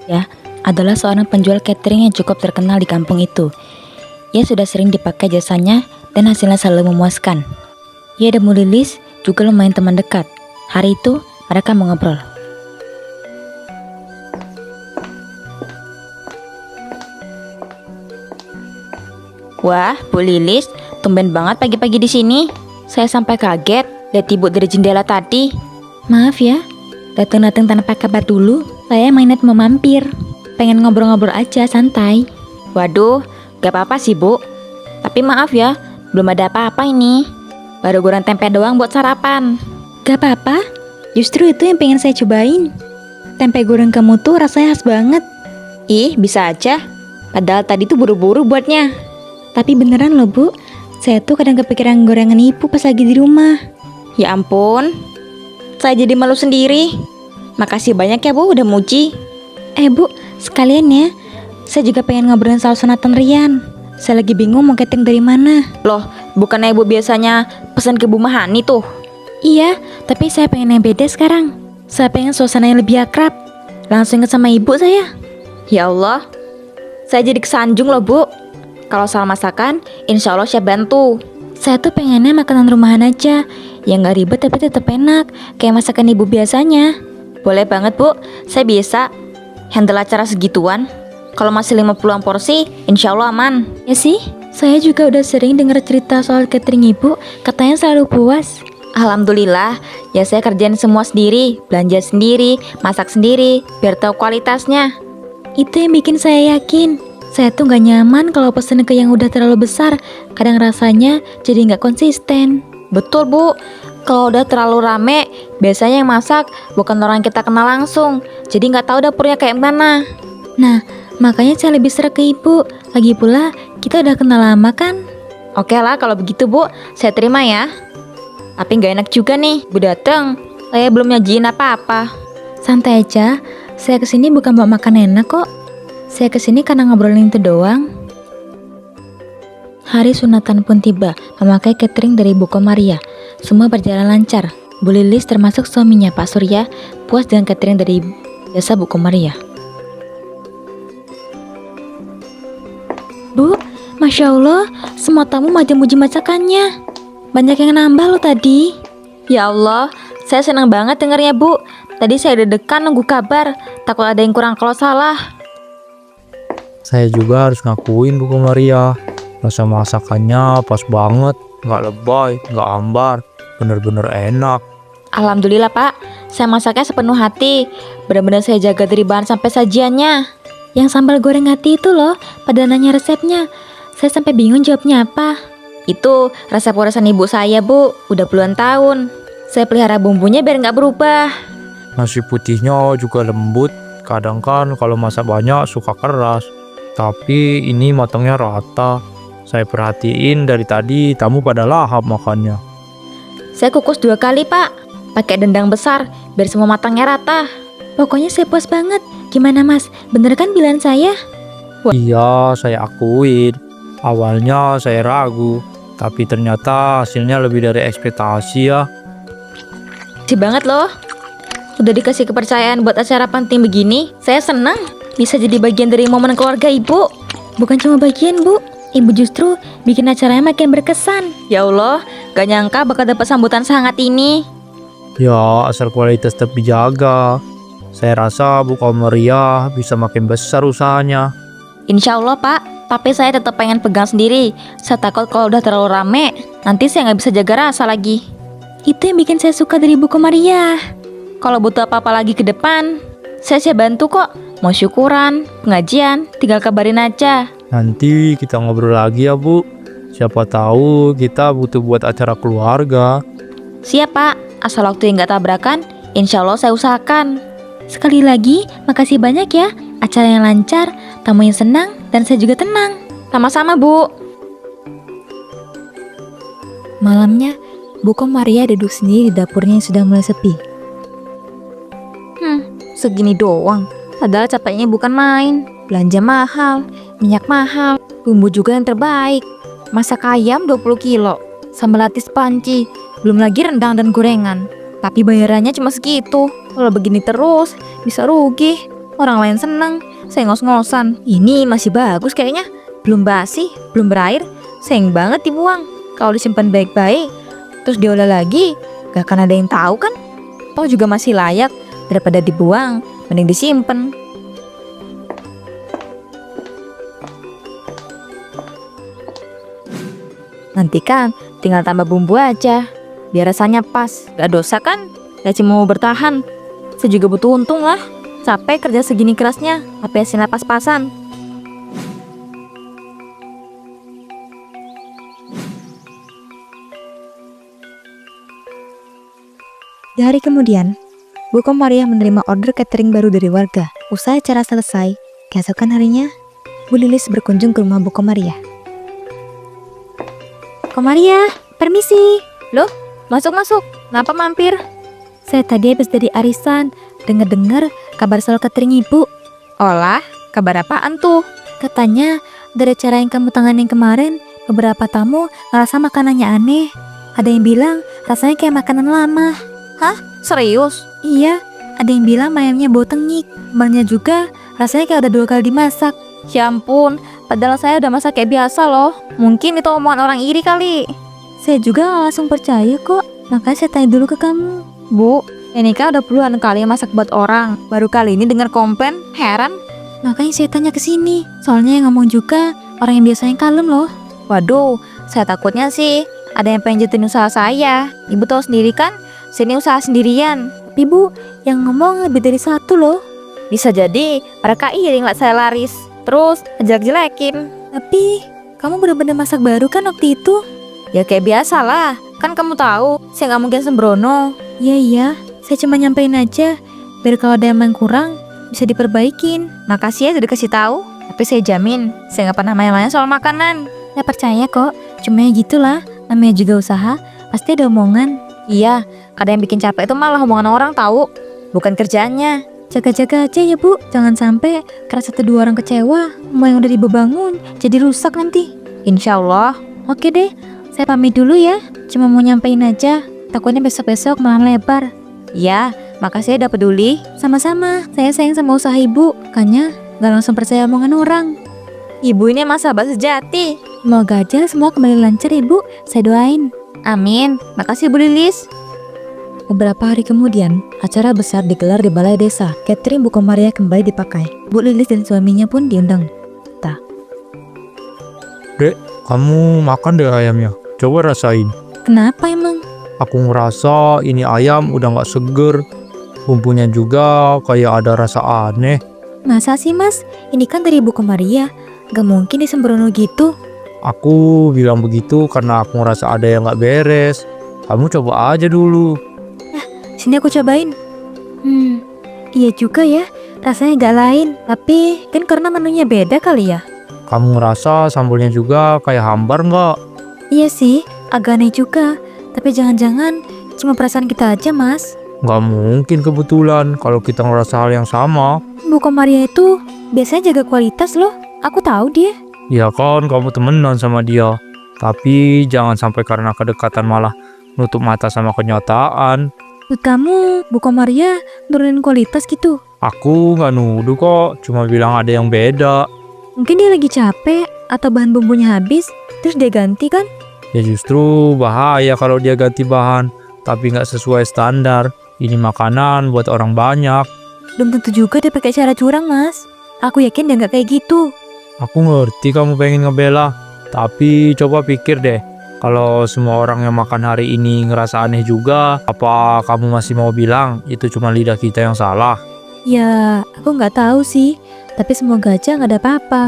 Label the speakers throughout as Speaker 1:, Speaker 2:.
Speaker 1: Ya, adalah seorang penjual catering yang cukup terkenal di kampung itu. Ia sudah sering dipakai jasanya dan hasilnya selalu memuaskan. Ia dan Bu Lilis juga lumayan teman dekat. Hari itu mereka mengobrol. Wah, Bu Lilis, tumben banget pagi-pagi di sini. Saya sampai kaget lihat ibu dari jendela tadi. Maaf ya, datang-datang tanpa kabar dulu. Saya mainet mau mampir. Pengen ngobrol-ngobrol aja, santai. Waduh, gak apa-apa sih Bu. Tapi maaf ya, belum ada apa-apa ini. Baru goreng tempe doang buat sarapan. Gak apa-apa, justru itu yang pengen saya cobain. Tempe goreng kamu tuh rasanya khas banget. Ih, bisa aja. Padahal tadi tuh buru-buru buatnya. Tapi beneran loh Bu, saya tuh kadang kepikiran gorengan ibu pas lagi di rumah. Ya ampun, saya jadi malu sendiri. Makasih banyak ya Bu udah muji. Bu, sekalian ya, saya juga pengen ngobrolin soal sunatan Rian. Saya lagi bingung mau catering dari mana. Loh, bukannya Ibu biasanya pesan ke Bu Mahani tuh? Iya, tapi saya pengen yang beda sekarang. Saya pengen suasana yang lebih akrab. Langsung inget sama ibu saya. Ya Allah, saya jadi kesanjung loh Bu. Kalau soal masakan, insya Allah siap bantu. Saya tuh pengennya makanan rumahan aja, yang gak ribet tapi tetap enak, kayak masakan ibu biasanya. Boleh banget Bu, saya bisa handle acara segituan. Kalau masih 50-an porsi, insya Allah aman. Ya sih, saya juga udah sering dengar cerita soal catering ibu, katanya selalu puas. Alhamdulillah, ya saya kerjain semua sendiri, belanja sendiri, masak sendiri, biar tahu kualitasnya. Itu yang bikin saya yakin. Saya tuh gak nyaman kalau pesen ke yang udah terlalu besar. Kadang rasanya jadi gak konsisten. Betul Bu, kalau udah terlalu rame, biasanya yang masak bukan orang kita kenal langsung. Jadi gak tahu dapurnya kayak mana. Nah, makanya saya lebih serak ke ibu. Lagi pula, kita udah kenal lama kan? Oke lah kalau begitu Bu, saya terima ya. Tapi gak enak juga nih, Bu dateng, saya belum nyajiin apa-apa. Santai aja, saya kesini bukan mau makan enak kok. Saya kesini karena ngobrolin itu doang. Hari sunatan pun tiba, memakai catering dari Bu Komaria. Semua berjalan lancar. Bu Lilis termasuk suaminya Pak Surya, puas dengan catering dari jasa Bu Komaria. Bu, Masya Allah, semua tamu muji masakannya. Banyak yang nambah loh tadi. Ya Allah, saya senang banget dengarnya Bu. Tadi saya deg-degan nunggu kabar, takut ada yang kurang kalau salah.
Speaker 2: Saya juga harus ngakuin Bu Maria, rasa masakannya pas banget, nggak lebay, nggak ambar, bener-bener enak.
Speaker 1: Alhamdulillah Pak, saya masaknya sepenuh hati. Benar-benar saya jaga dari bahan sampai sajiannya. Yang sambal goreng hati itu loh, pada nanya resepnya. Saya sampai bingung jawabnya apa. Itu resep warisan ibu saya Bu, udah puluhan tahun. Saya pelihara bumbunya biar nggak berubah.
Speaker 2: Nasi putihnya juga lembut, kadang kan kalau masak banyak suka keras. Tapi ini matangnya rata. Saya perhatiin dari tadi tamu pada lahap makannya.
Speaker 1: Saya kukus 2 kali Pak, pakai dendang besar biar semua matangnya rata. Pokoknya saya puas banget. Gimana Mas, bener kan pilihan saya?
Speaker 2: Iya, saya akuin. Awalnya saya ragu, tapi ternyata hasilnya lebih dari ekspektasi ya.
Speaker 1: Makasih banget loh. Udah dikasih kepercayaan buat acara penting begini. Saya senang bisa jadi bagian dari momen keluarga ibu. Bukan cuma bagian Bu, ibu justru bikin acaranya makin berkesan. Ya Allah, gak nyangka bakal dapat sambutan sehangat ini.
Speaker 2: Ya, asal kualitas tetap dijaga. Saya rasa Bu Maria bisa makin besar usahanya.
Speaker 1: Insya Allah Pak, tapi saya tetap pengen pegang sendiri. Saya takut kalau udah terlalu rame, nanti saya gak bisa jaga rasa lagi. Itu yang bikin saya suka dari Bu Maria. Kalau butuh apa-apa lagi ke depan, saya siap bantu kok. Mau syukuran, pengajian, tinggal kabarin aja.
Speaker 2: Nanti kita ngobrol lagi ya Bu. Siapa tahu kita butuh buat acara keluarga.
Speaker 1: Siap Pak, asal waktu yang gak tabrakan, insya Allah saya usahakan. Sekali lagi, makasih banyak ya. Acara yang lancar, tamu yang senang, dan saya juga tenang. Sama-sama Bu. Malamnya, Bu Maria duduk sendiri di dapurnya yang sudah mulai sepi. Segini doang. Padahal capeknya bukan main. Belanja mahal, minyak mahal, bumbu juga yang terbaik. Masak ayam 20 kilo, sambal hati sepanci, belum lagi rendang dan gorengan. Tapi bayarannya cuma segitu. Kalau begini terus, bisa rugi. Orang lain seneng, saya ngos-ngosan. Ini masih bagus kayaknya. Belum basi, belum berair. Sayang banget dibuang. Kalau disimpan baik-baik, terus diolah lagi, gak akan ada yang tahu kan? Toh juga masih layak. Daripada dibuang, mending disimpan. Nanti kan tinggal tambah bumbu aja, biar rasanya pas. Gak dosa kan? Gak cuma mau bertahan. Saya juga butuh untung lah. Capek kerja segini kerasnya, tapi hasilnya pas-pasan.
Speaker 3: Di hari kemudian, Bu Komariah menerima order catering baru dari warga. Usai acara selesai, keesokan harinya, Bu Lilis berkunjung ke rumah Bu Komariah.
Speaker 1: Komariah, permisi. Loh, masuk-masuk. Kenapa mampir?
Speaker 3: Saya tadi habis dari arisan, dengar-dengar kabar soal catering ibu.
Speaker 1: Olah, kabar apaan tuh?
Speaker 3: Katanya, dari acara yang kamu tanganin kemarin, beberapa tamu ngerasa makanannya aneh. Ada yang bilang rasanya kayak makanan lama.
Speaker 1: Serius?
Speaker 3: Iya, ada yang bilang ayamnya bau tengik. Bannya juga rasanya kayak udah 2 kali dimasak.
Speaker 1: Ya ampun, padahal saya udah masak kayak biasa loh. Mungkin itu omongan orang iri kali.
Speaker 3: Saya juga gak langsung percaya kok, makanya saya tanya dulu ke kamu.
Speaker 1: Bu, ini kan udah puluhan kali masak buat orang. Baru kali ini dengar komplain, heran.
Speaker 3: Makanya saya tanya ke sini. Soalnya yang ngomong juga orang yang biasanya kalem loh.
Speaker 1: Waduh, saya takutnya sih ada yang pengen jatuhin usaha saya. Ibu tahu sendiri kan, sini usaha sendirian.
Speaker 3: Tapi Bu, yang ngomong lebih dari 1 loh.
Speaker 1: Bisa jadi mereka iri ngeliat saya laris, terus jelek-jelekin.
Speaker 3: Tapi kamu benar-benar masak baru kan waktu itu?
Speaker 1: Ya kayak biasa lah, kan kamu tahu saya nggak mungkin sembrono.
Speaker 3: Iya, saya cuma nyampein aja, biar kalau ada yang kurang bisa diperbaikin.
Speaker 1: Makasih ya udah dikasih tahu, tapi saya jamin saya nggak pernah main-main soal makanan.
Speaker 3: Saya percaya kok, cuma ya gitulah, namanya juga usaha, pasti ada omongan.
Speaker 1: Iya, kadang yang bikin capek itu malah omongan orang tahu, bukan kerjaannya.
Speaker 3: Jaga-jaga aja ya Bu, jangan sampai karena 1-2 orang kecewa, rumah yang udah dibangun jadi rusak nanti.
Speaker 1: Insya Allah.
Speaker 3: Oke deh, saya pamit dulu ya, cuma mau nyampein aja, takutnya besok-besok malah lebar.
Speaker 1: Ya, makasih ya udah peduli.
Speaker 3: Sama-sama, saya sayang sama usaha ibu, makanya gak langsung percaya omongan orang.
Speaker 1: Ibu ini emang sahabat sejati.
Speaker 3: Semoga aja semua kembali lancar ya Bu, saya doain.
Speaker 1: Amin. Makasih Bu Lilis.
Speaker 3: Beberapa hari kemudian, acara besar digelar di balai desa. Catering Bu Komariah kembali dipakai. Bu Lilis dan suaminya pun diundang.
Speaker 2: Dek, kamu makan deh ayamnya. Coba rasain.
Speaker 3: Kenapa emang?
Speaker 2: Aku ngerasa ini ayam udah gak seger. Bumbunya juga kayak ada rasa aneh.
Speaker 3: Masa sih Mas? Ini kan dari Bu Komariah, gak mungkin disembrono gitu.
Speaker 2: Aku bilang begitu karena aku ngerasa ada yang gak beres. Kamu coba aja dulu.
Speaker 3: Sini aku cobain. Iya juga ya, rasanya gak lain. Tapi kan karena menunya beda kali ya.
Speaker 2: Kamu ngerasa sambalnya juga kayak hambar gak?
Speaker 3: Iya sih, agak aneh juga. Tapi jangan-jangan cuma perasaan kita aja Mas.
Speaker 2: Gak mungkin kebetulan kalau kita ngerasa hal yang sama.
Speaker 3: Bu Komariah itu biasanya jaga kualitas loh. Aku tahu dia.
Speaker 2: Ya kan kamu temenan sama dia. Tapi jangan sampai karena kedekatan malah nutup mata sama kenyataan.
Speaker 3: Menurut kamu, Bu Komariah nurunin kualitas gitu?
Speaker 2: Aku gak nuduh kok, cuma bilang ada yang beda.
Speaker 3: Mungkin dia lagi capek atau bahan bumbunya habis, terus dia ganti kan?
Speaker 2: Ya justru bahaya kalau dia ganti bahan, tapi gak sesuai standar. Ini makanan buat orang banyak.
Speaker 3: Belum tentu juga dia pakai cara curang Mas. Aku yakin dia nggak kayak gitu.
Speaker 2: Aku ngerti kamu pengen ngebela, tapi coba pikir deh. Kalau semua orang yang makan hari ini ngerasa aneh juga, apa kamu masih mau bilang itu cuma lidah kita yang salah?
Speaker 3: Ya, aku nggak tahu sih. Tapi semoga aja nggak ada apa-apa.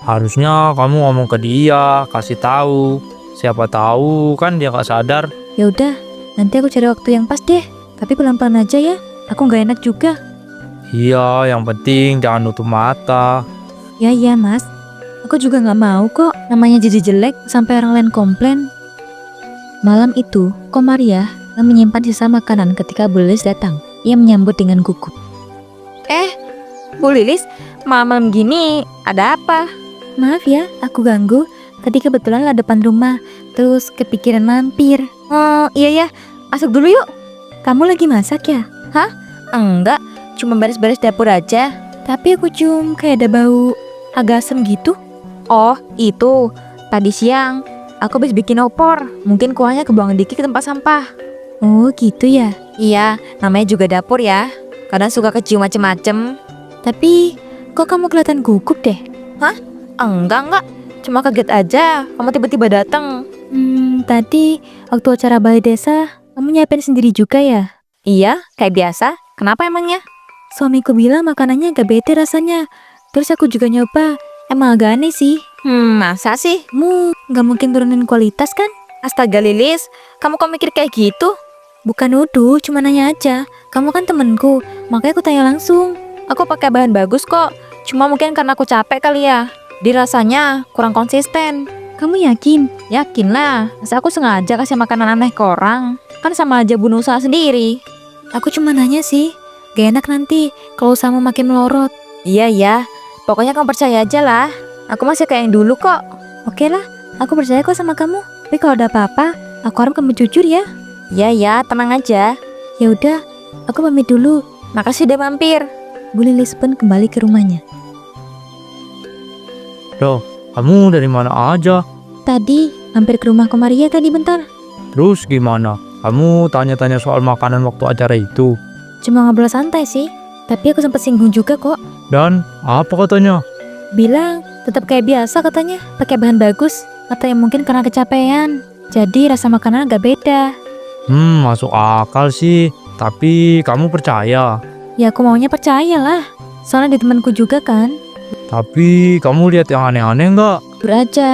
Speaker 2: Harusnya kamu ngomong ke dia, kasih tahu. Siapa tahu kan dia nggak sadar.
Speaker 3: Ya udah, nanti aku cari waktu yang pas deh. Tapi pelan-pelan aja ya. Aku nggak enak juga.
Speaker 2: Iya, yang penting jangan nutup mata.
Speaker 3: Ya Mas. Aku juga nggak mau kok namanya jadi jelek sampai orang lain komplain. Malam itu, Komariah menyimpan sisa makanan ketika Bu Lilis datang. Ia menyambut dengan gugup.
Speaker 1: Bu Lilis, malam gini ada apa?
Speaker 3: Maaf ya, aku ganggu. Tadi kebetulan lah depan rumah, terus kepikiran mampir.
Speaker 1: Oh iya ya, masuk dulu yuk.
Speaker 3: Kamu lagi masak ya?
Speaker 1: Enggak, cuma beres-beres dapur aja.
Speaker 3: Tapi aku cium kayak ada bau agak asem gitu.
Speaker 1: Oh, itu. Tadi siang, aku habis bikin opor. Mungkin kuahnya kebuang dikit ke tempat sampah.
Speaker 3: Oh gitu ya.
Speaker 1: Iya, namanya juga dapur ya. Kadang suka kecium macem-macem.
Speaker 3: Tapi kok kamu kelihatan gugup deh?
Speaker 1: Enggak. Cuma kaget aja, kamu tiba-tiba datang.
Speaker 3: Tadi waktu acara balai desa, kamu nyiapin sendiri juga ya?
Speaker 1: Iya, kayak biasa. Kenapa emangnya?
Speaker 3: Suamiku bilang makanannya agak bete rasanya. Terus aku juga nyoba, emang agak aneh sih.
Speaker 1: Masa sih?
Speaker 3: Gak mungkin turunin kualitas kan?
Speaker 1: Astaga Lilis, kamu kok mikir kayak gitu?
Speaker 3: Bukan nuduh, cuma nanya aja. Kamu kan temenku, makanya aku tanya langsung.
Speaker 1: Aku pakai bahan bagus kok. Cuma mungkin karena aku capek kali ya. Dirasanya kurang konsisten.
Speaker 3: Kamu yakin?
Speaker 1: Yakin lah, masa aku sengaja kasih makanan aneh ke orang? Kan sama aja bunuh usaha sendiri.
Speaker 3: Aku cuma nanya sih. Gak enak nanti kalau usahamu makin melorot.
Speaker 1: Iya, pokoknya kamu percaya aja lah. Aku masih kayak yang dulu kok.
Speaker 3: Oke lah, aku percaya kok sama kamu. Tapi kalau ada apa-apa, aku harap kamu jujur ya.
Speaker 1: Iya, tenang aja.
Speaker 3: Ya udah, aku pamit dulu.
Speaker 1: Makasih udah mampir.
Speaker 3: Bu Lilis pun kembali ke rumahnya.
Speaker 2: Loh, kamu dari mana aja?
Speaker 3: Tadi hampir ke rumah Komaria tadi bentar.
Speaker 2: Terus gimana? Kamu tanya-tanya soal makanan waktu acara itu?
Speaker 3: Cuma ngobrol santai sih. Tapi aku sempat singgung juga kok.
Speaker 2: Dan apa katanya?
Speaker 3: Bilang tetap kayak biasa katanya, pakai bahan bagus. Katanya mungkin karena kecapean. Jadi rasa makanan agak beda.
Speaker 2: Masuk akal sih. Tapi kamu percaya?
Speaker 3: Ya aku maunya percaya lah. Soalnya di temanku juga kan.
Speaker 2: Tapi kamu lihat yang aneh-aneh nggak?
Speaker 3: Jujur aja.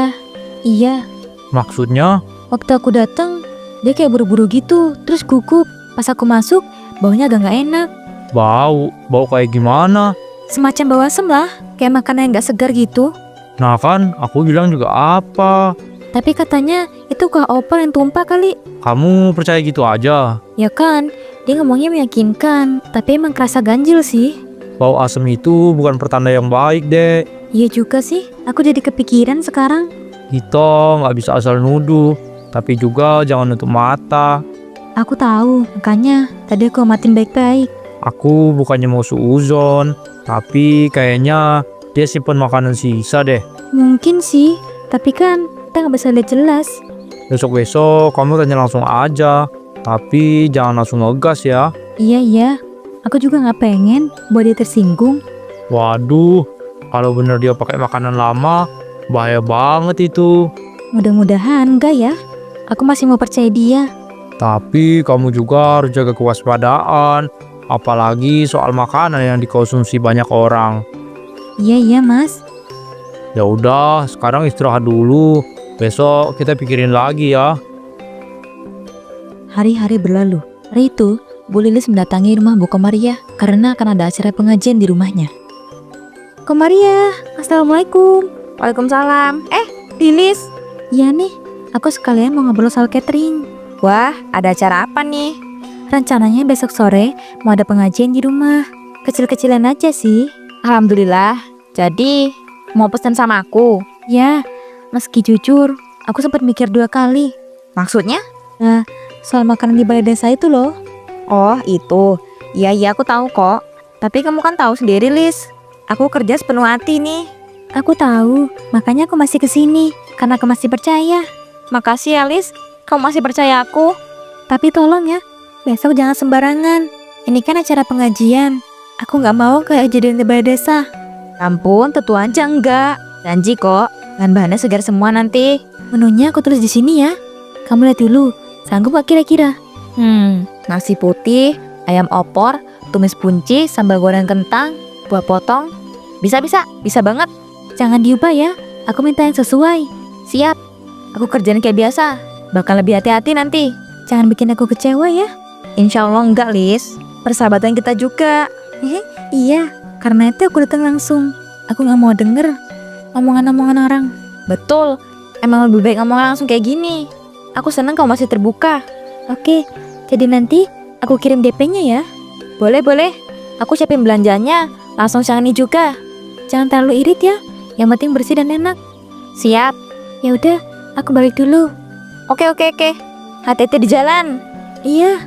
Speaker 3: Iya,
Speaker 2: Maksudnya?
Speaker 3: waktu aku datang dia kayak buru-buru gitu, terus gugup. Pas aku masuk, baunya agak nggak enak.
Speaker 2: Bau kayak gimana?
Speaker 3: Semacam bau asem lah, kayak makanan yang nggak segar gitu.
Speaker 2: Nah kan, aku bilang juga apa?
Speaker 3: Tapi katanya itu kuah opor yang tumpah kali.
Speaker 2: Kamu percaya gitu aja?
Speaker 3: Ya kan, dia ngomongnya meyakinkan, tapi emang kerasa ganjil sih.
Speaker 2: Bau asem itu bukan pertanda yang baik, Dek.
Speaker 3: Iya juga sih, aku jadi kepikiran sekarang.
Speaker 2: Kita nggak bisa asal nuduh, tapi juga jangan nutup mata.
Speaker 3: Aku tahu, makanya tadi aku amatin baik-baik.
Speaker 2: Aku bukannya mau suuzon, tapi kayaknya dia simpen makanan sisa deh.
Speaker 3: Mungkin sih, tapi kan kita nggak bisa lihat jelas.
Speaker 2: Besok-besok kamu tanya langsung aja, tapi jangan langsung ngegas ya.
Speaker 3: Iya, aku juga nggak pengen buat dia tersinggung.
Speaker 2: Waduh, kalau bener dia pakai makanan lama, bahaya banget itu.
Speaker 3: Mudah-mudahan enggak ya. Aku masih mau percaya dia.
Speaker 2: Tapi kamu juga harus jaga kewaspadaan, apalagi soal makanan yang dikonsumsi banyak orang.
Speaker 3: Iya, Mas.
Speaker 2: Ya udah, sekarang istirahat dulu. Besok kita pikirin lagi ya.
Speaker 3: Hari-hari berlalu. Hari itu, Bu Lilis mendatangi rumah Bu Komaria karena akan ada acara pengajian di rumahnya. Komaria, Assalamualaikum.
Speaker 1: Waalaikumsalam. Lilis.
Speaker 3: Iya nih, aku sekalian mau ngobrol soal catering.
Speaker 1: Wah, ada acara apa nih?
Speaker 3: Rencananya besok sore mau ada pengajian di rumah. Kecil-kecilan aja sih.
Speaker 1: Alhamdulillah. Jadi, mau pesan sama aku?
Speaker 3: Ya, meski jujur, aku sempat mikir 2 kali.
Speaker 1: Maksudnya?
Speaker 3: Soal makanan di balai desa itu loh.
Speaker 1: Oh, itu. Iya, aku tahu kok. Tapi kamu kan tahu sendiri, Lis. Aku kerja sepenuh hati nih.
Speaker 3: Aku tahu, makanya aku masih kesini. Karena aku masih percaya.
Speaker 1: Makasih ya, Lis. Kamu masih percaya aku.
Speaker 3: Tapi tolong ya, besok jangan sembarangan. Ini kan acara pengajian. Aku nggak mau kayak kejadian di balai desa.
Speaker 1: Ampun, tentu aja enggak. Janji kok. Bahan-bahannya segar semua nanti.
Speaker 3: Menunya aku tulis di sini ya. Kamu lihat dulu, sanggup gak kira-kira?
Speaker 1: Nasi putih, ayam opor, tumis punci, sambal goreng kentang, buah potong. Bisa banget.
Speaker 3: Jangan diubah ya, aku minta yang sesuai.
Speaker 1: Siap. Aku kerjain kayak biasa. Bakal lebih hati-hati nanti.
Speaker 3: Jangan bikin aku kecewa ya.
Speaker 1: Insya Allah enggak, Lis. Persahabatan kita juga.
Speaker 3: Iya, karena itu aku datang langsung. Aku gak mau denger omongan-omongan orang.
Speaker 1: Betul. Emang lebih baik ngomong langsung kayak gini. Aku seneng kamu masih terbuka.
Speaker 3: Oke, jadi nanti aku kirim DP-nya ya.
Speaker 1: Boleh. Aku siapin belanjanya. Langsung siangin juga.
Speaker 3: Jangan terlalu irit ya. Yang penting bersih dan enak.
Speaker 1: Siap.
Speaker 3: Ya udah, aku balik dulu.
Speaker 1: Oke. Hati-hati di jalan.
Speaker 3: Iya.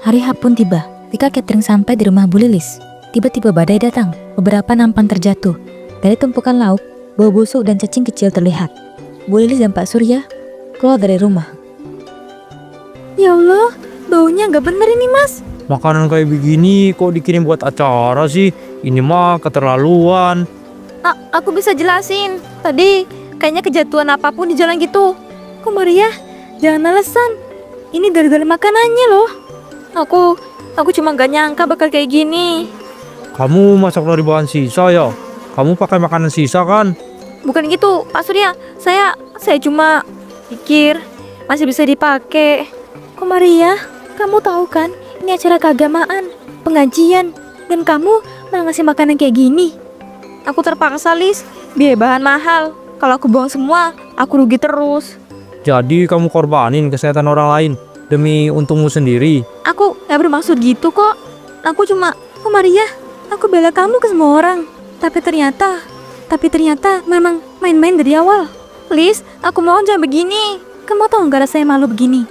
Speaker 3: Hari H pun tiba. Ketika catering sampai di rumah Bu Lilis, Tiba-tiba badai datang. Beberapa nampan terjatuh. Dari tumpukan lauk, bau busuk dan cacing kecil terlihat. Bu Lilis dan Pak Surya keluar dari rumah. Ya Allah, baunya nggak bener ini mas.
Speaker 2: Makanan kayak begini kok dikirim buat acara sih? Ini mah keterlaluan.
Speaker 1: Aku bisa jelasin. Tadi kayaknya kejatuhan apapun di jalan gitu.
Speaker 3: Komaria, jangan alasan. Ini gara-gara makanannya loh.
Speaker 1: Aku cuma gak nyangka bakal kayak gini.
Speaker 2: Kamu masak dari bahan sisa ya? Kamu pakai makanan sisa kan?
Speaker 1: Bukan gitu, Pak Surya. Saya cuma pikir masih bisa dipakai.
Speaker 3: Komaria, kamu tahu kan? Ini acara keagamaan, pengajian, dan kamu malah ngasih makanan kayak gini.
Speaker 1: Aku terpaksa, Lis. Biaya bahan mahal. Kalau aku buang semua, aku rugi terus.
Speaker 2: Jadi kamu korbanin kesehatan orang lain demi untungmu sendiri.
Speaker 1: Aku gak bermaksud gitu kok. Aku cuma...
Speaker 3: Komaria, aku bela kamu ke semua orang. Tapi ternyata memang main-main dari awal.
Speaker 1: Lis, aku mohon jangan begini.
Speaker 3: Kamu tahu nggak rasanya malu begini?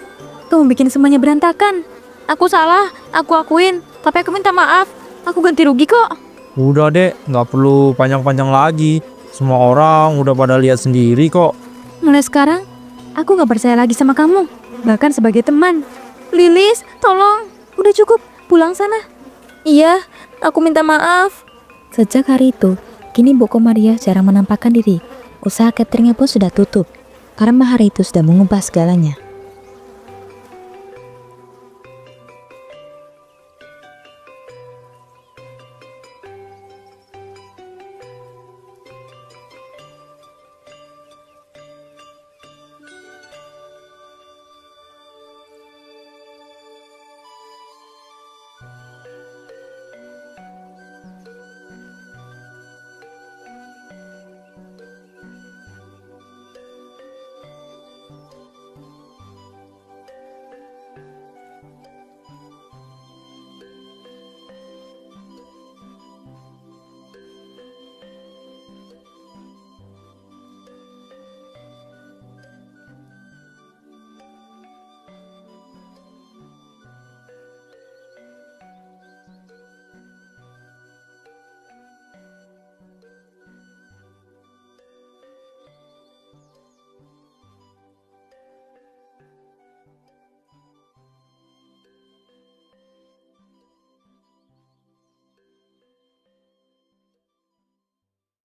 Speaker 3: Kamu bikin semuanya berantakan.
Speaker 1: Aku salah, aku akuin. Tapi aku minta maaf. Aku ganti rugi kok.
Speaker 2: Udah dek, nggak perlu panjang-panjang lagi. Semua orang udah pada lihat sendiri kok.
Speaker 3: Mulai sekarang, aku nggak percaya lagi sama kamu. Bahkan sebagai teman.
Speaker 1: Lilis, tolong.
Speaker 3: Udah cukup, pulang sana.
Speaker 1: Iya, aku minta maaf.
Speaker 3: Sejak hari itu, kini Bu Komaria jarang menampakkan diri. Usaha cateringnya pun sudah tutup. Karena hari itu sudah mengubah segalanya.